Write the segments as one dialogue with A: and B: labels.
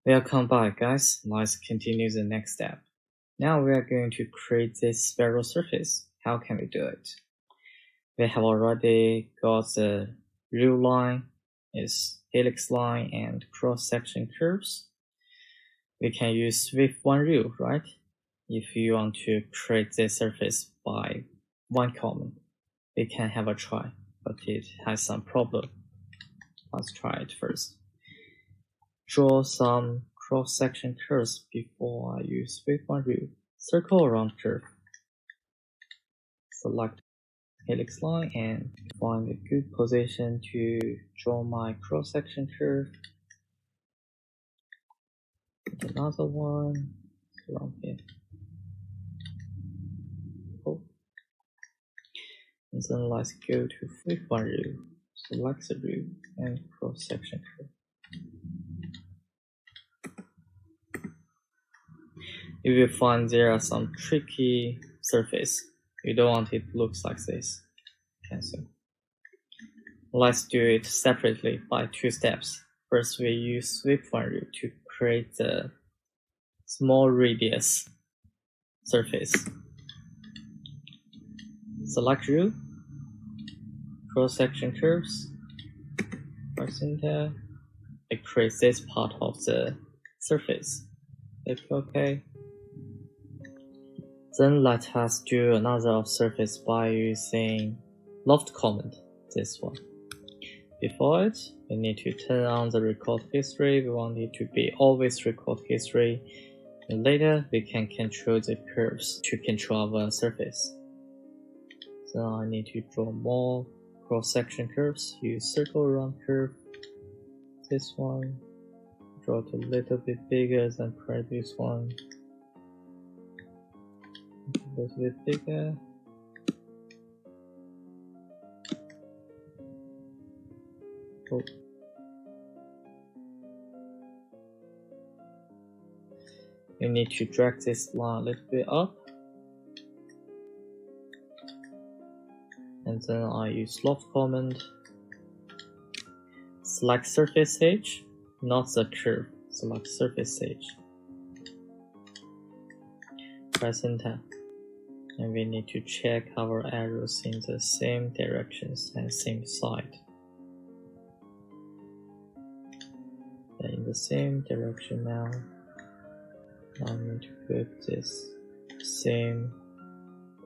A: Welcome back, guys. Let's continue the next step. Now we are going to create this spiral surface. How can we do it? We have already got the real line, its helix line, and cross-section curves. We can use sweep one rule, right? If you want to create this surface by one comment, we can have a try, but it has some problem. Let's try it first. Draw some cross-section curves before I use sweep one rule. Circle around curve. Select helix line and find a good position to draw my cross-section curve. Another one around here. Oh. And then let's go to flip one rule. Select the rule and cross-section curve. You will find there are some tricky surface. You don't want it looks like this. Cancel. Let's do it separately by two steps. First, we use sweep one rule to create the small radius surface. Select rule, cross-section curves, press enter. It creates this part of the surface. Click OK. Then let us do another surface by using loft comment, this one. Before it, we need to turn on the record history. We want it to be always record history. And later, we can control the curves to control our surface. Then I need to draw more cross-section curves. Use circle around curve. This one. Draw it a little bit bigger than previous one. A little bit bigger. Oh. You need to drag this line a little bit up. And then I use loft command. Select surface edge, not the curve. Select surface edge. Press enter. And we need to check our arrows in the same directions and same side. They're in the same direction now. Now I need to put this same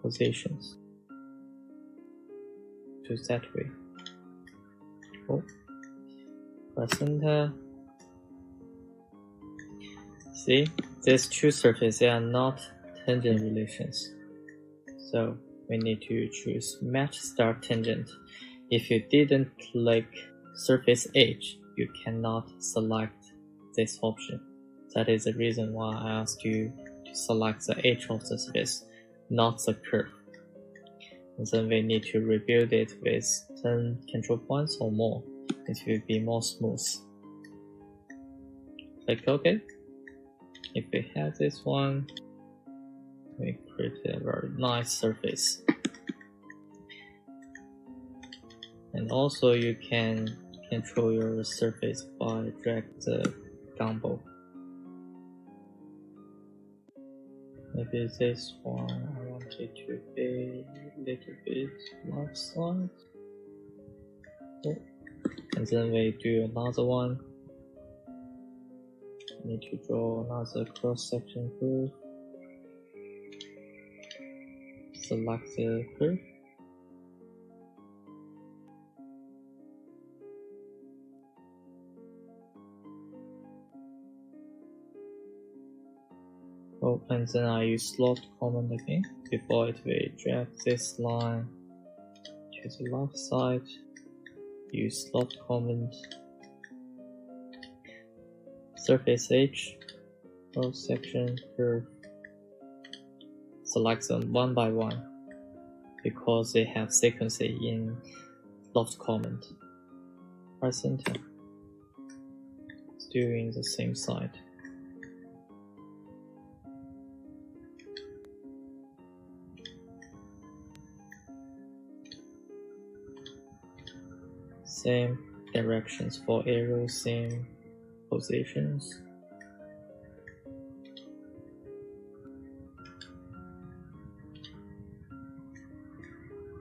A: positions to that way. Oh. Press enter. See, these two surfaces are not tangent relations. So we need to choose match start tangent. If you didn't click surface edge, you cannot select this option. That is the reason why I asked you to select the edge of the surface, not the curve. And then we need to rebuild it with 10 control points or more. It will be more smooth. Click OK. If we have this one, we create a very nice surface. And also you can control your surface by drag the gumball. Maybe this one I want it to be a little bit left side. Oh. And then we do another one. Need to draw another cross-section curve. Select the curve. Oh, and then I use slot command again. Before it, we drag this line to the left side. Use slot command. Surface edge, cross section curve. Select them one by one because they have sequencing in loft command. Press enter. Still in the same side. Same directions for arrows, same positions.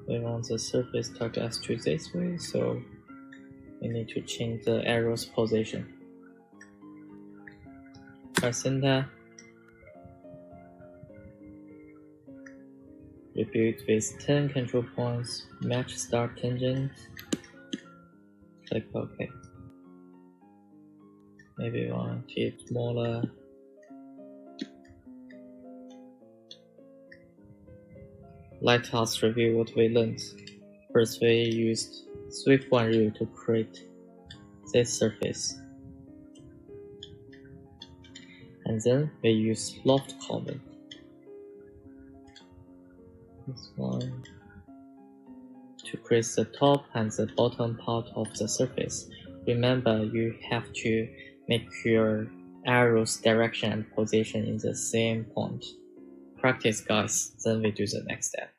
A: We want the surface target us to this way, so we need to change the arrow's position. Press enter. Rebuild with 10 control points, match start tangent. Click OK. Maybe we want it smaller. Let us review what we learned. First, we used sweep one rule to create this surface. And then we use loft command. This one to create the top and the bottom part of the surface. Remember, you have to make your arrow's direction and position in the same point. Practice, guys, then we do the next step.